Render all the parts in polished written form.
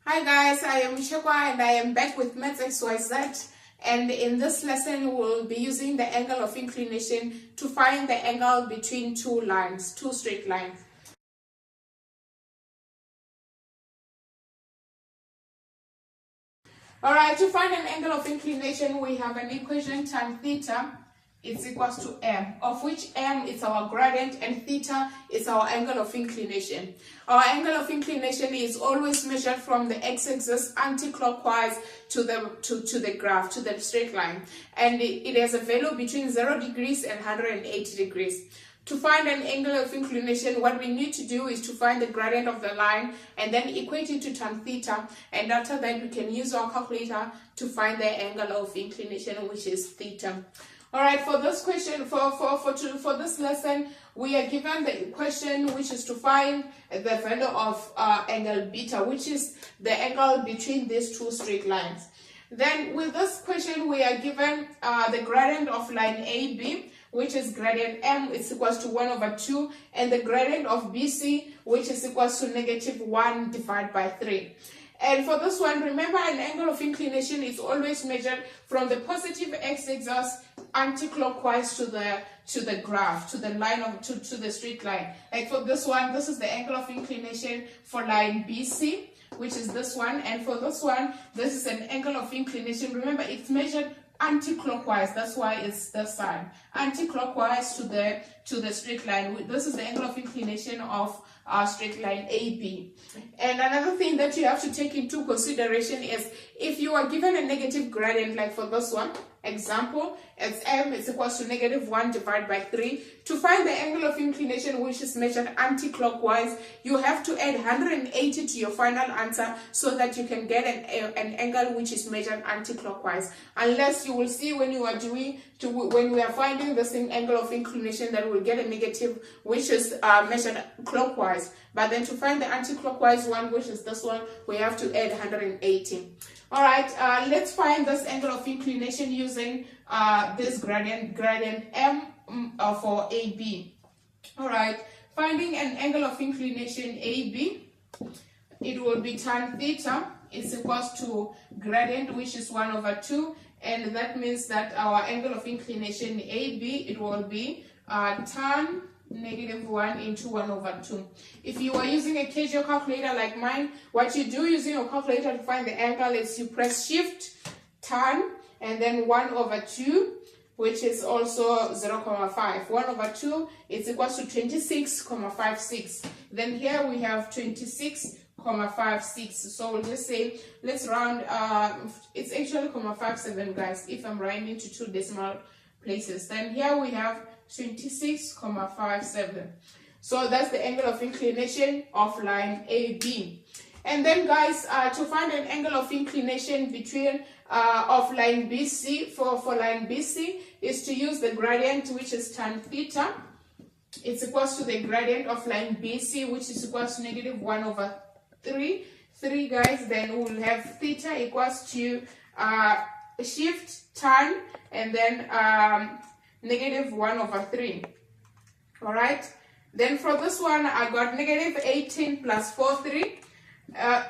Hi guys, I am Shekwa and I am back with Maths XYZ, and in this lesson we'll be using the angle of inclination to find the angle between two straight lines. Alright, to find an angle of inclination we have an equation tan theta is equals to m, of which m is our gradient and theta is our angle of inclination. Our angle of inclination is always measured from the x-axis anti-clockwise to the graph, to the straight line, and it has a value between 0 degrees and 180 degrees. To find an angle of inclination, what we need to do is to find the gradient of the line and then equate it to tan theta, and after that we can use our calculator to find the angle of inclination, which is theta. Alright, for this question, for this lesson, we are given the equation which is to find the value of angle beta, which is the angle between these two straight lines. Then with this question, we are given the gradient of line AB, which is gradient M is equals to 1 over 2, and the gradient of BC, which is equals to -1 divided by 3. And for this one, remember an angle of inclination is always measured from the positive x-axis anti-clockwise to the graph, to the line of to the straight line. Like for this one, this is the angle of inclination for line BC, which is this one, and for this one, this is an angle of inclination. Remember, it's measured anti-clockwise, that's why it's the sign anti-clockwise to the straight line. This is the angle of inclination of our straight line AB. And another thing that you have to take into consideration is if you are given a negative gradient, like for this one example, as m is equals to -1 divided by 3, to find the angle of inclination, which is measured anti-clockwise, you have to add 180 to your final answer so that you can get an angle which is measured anti-clockwise. Unless you will see when you are when we are finding the same angle of inclination that we'll get a negative which is measured clockwise, but then to find the anti-clockwise one, which is this one, we have to add 180. All right, let's find this angle of inclination using this gradient M for AB. All right, finding an angle of inclination AB, it will be tan theta is equals to gradient, which is 1 over 2, and that means that our angle of inclination AB, it will be tan -1 into 1 over 2. If you are using a casual calculator like mine, what you do using your calculator to find the angle is you press shift, tan, and then 1 over 2, which is also 0.5. 1 over 2 is equals to 26.56. Then here we have 26.56. So we'll just say, let's round, it's actually 0.57, guys, if I'm rounding to 2 decimal places. Then here we have 26.57. So that's the angle of inclination of line AB. And then guys, to find an angle of inclination between of line BC, for line BC, is to use the gradient, which is tan theta. It's equals to the gradient of line BC, which is equals to -1 over 3. 3, guys, then we'll have theta equals to shift tan and then -1 over 3. All right, then for this one I got -18 plus 43 I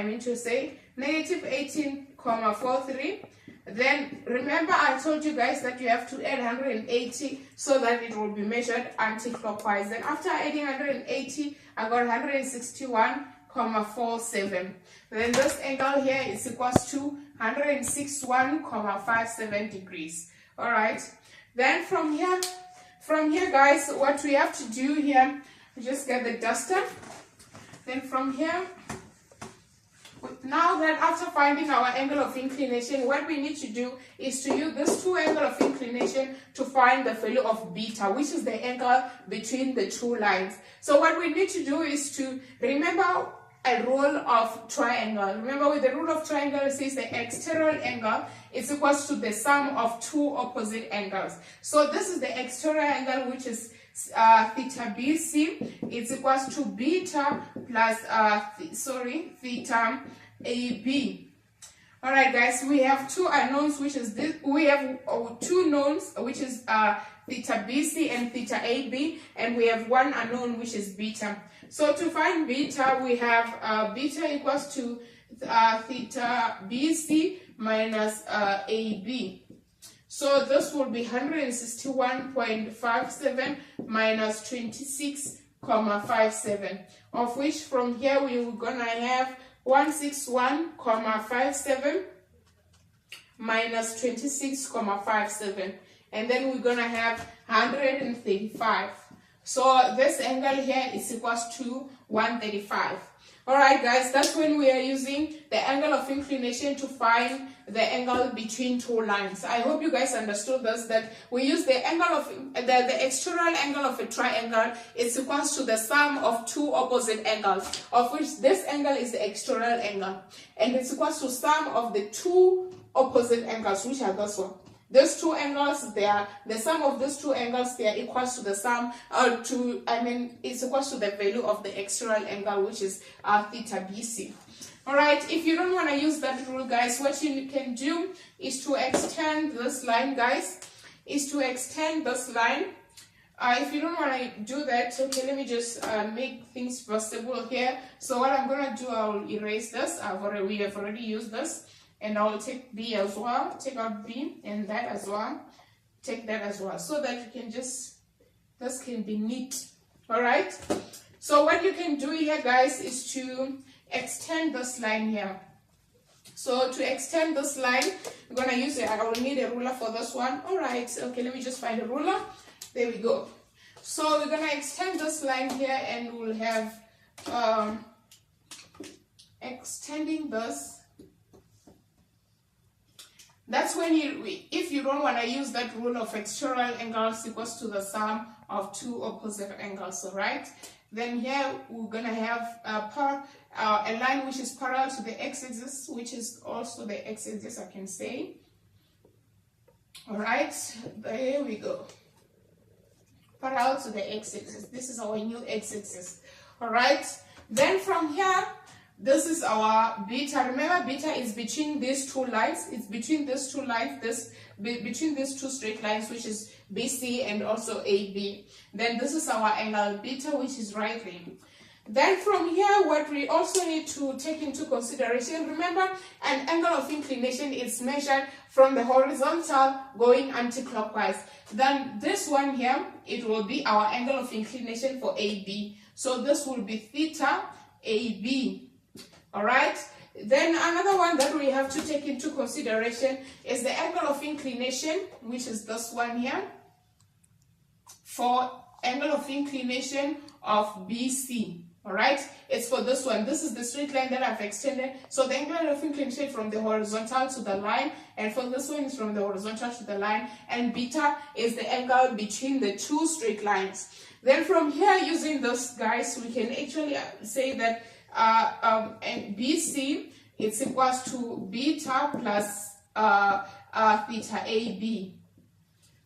mean to say -18,43. Then remember I told you guys that you have to add 180 so that it will be measured anti-clockwise. Then after adding 180, I got 161.47. Then this angle here is equals to 161.57 degrees. All right, then from here guys, what we have to do here, just get the duster. Then from here, now that after finding our angle of inclination, what we need to do is to use this two angle of inclination to find the value of beta, which is the angle between the two lines. So what we need to do is to remember a rule of triangle. Remember, with the rule of triangle, it says the exterior angle is equals to the sum of two opposite angles. So this is the exterior angle, which is theta BC. It's equals to beta plus theta AB. All right, guys, we have two unknowns, which is this. We have two knowns, which is theta BC and theta AB, and we have one unknown, which is beta. So to find beta, we have beta equals to theta BC minus AB. So this will be 161.57 minus 26.57, of which from here we're gonna have 161.57 minus 26.57, and then we're gonna have 135. So this angle here is equals to 135. Alright guys, that's when we are using the angle of inclination to find the angle between two lines. I hope you guys understood this, that we use the angle of the external angle of a triangle is equals to the sum of two opposite angles, of which this angle is the external angle, and it's equals to sum of the two opposite angles, which are this one. Those two angles, they are the sum of those two angles, they are equals to the sum it's equals to the value of the external angle, which is theta BC. Alright, if you don't want to use that rule, guys, what you can do is to extend this line, guys, If you don't want to do that, okay, let me just make things possible here. So what I'm going to do, I'll erase this. We have already used this. And I'll take B as well, take out B, and that as well, take that as well, so that you can just, this can be neat. All right, so what you can do here, guys, is to extend this line here. So to extend this line, I'm gonna use it. I will need a ruler for this one. All right, okay, let me just find a ruler. There we go. So we're gonna extend this line here, and we'll have extending this. That's when if you don't want to use that rule of external angles equals to the sum of two opposite angles, all right? Then here we're gonna have a line which is parallel to the x-axis, which is also the x-axis, I can say. All right, there we go. Parallel to the x-axis. This is our new x-axis. All right. Then from here, this is our beta. Remember, beta is between these two lines. It's between these two lines, between these two straight lines, which is BC and also AB. Then this is our angle beta, which is right there. Then from here, what we also need to take into consideration, remember, an angle of inclination is measured from the horizontal going anti-clockwise. Then this one here, it will be our angle of inclination for AB. So this will be theta AB. All right, then another one that we have to take into consideration is the angle of inclination, which is this one here, for angle of inclination of BC. All right, it's for this one. This is the straight line that I've extended. So the angle of inclination from the horizontal to the line, and for this one is from the horizontal to the line, and beta is the angle between the two straight lines. Then from here, using this, guys, we can actually say that and BC, it's equals to beta plus theta AB.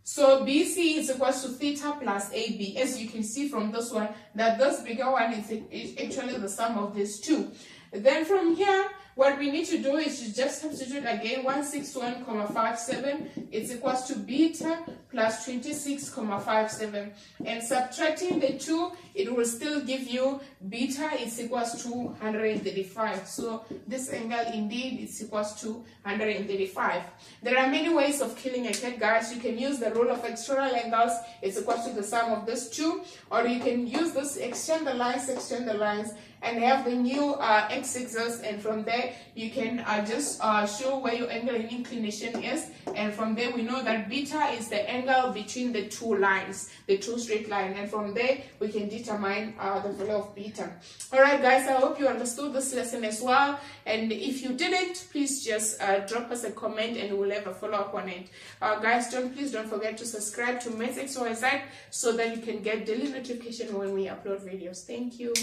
So BC is equals to theta plus AB. As you can see from this one, that this bigger one is actually the sum of these two. Then from here, what we need to do is to just substitute again 161.57. It's equals to beta plus 26.57. And subtracting the two, it will still give you beta is equals to 135. So this angle indeed is equals to 135. There are many ways of killing a cat, guys. You can use the rule of external angles. It's equals to the sum of these two. Or you can use this, extend the lines, and have the new x-axis, and from there you can just show where your angle of inclination is, and from there we know that beta is the angle between the two lines, the two straight lines, and from there we can determine the value of beta. Alright guys, I hope you understood this lesson as well, and if you didn't, please just drop us a comment and we'll have a follow-up on it. Guys, please don't forget to subscribe to Maths XYZ so that you can get daily notification when we upload videos. Thank you.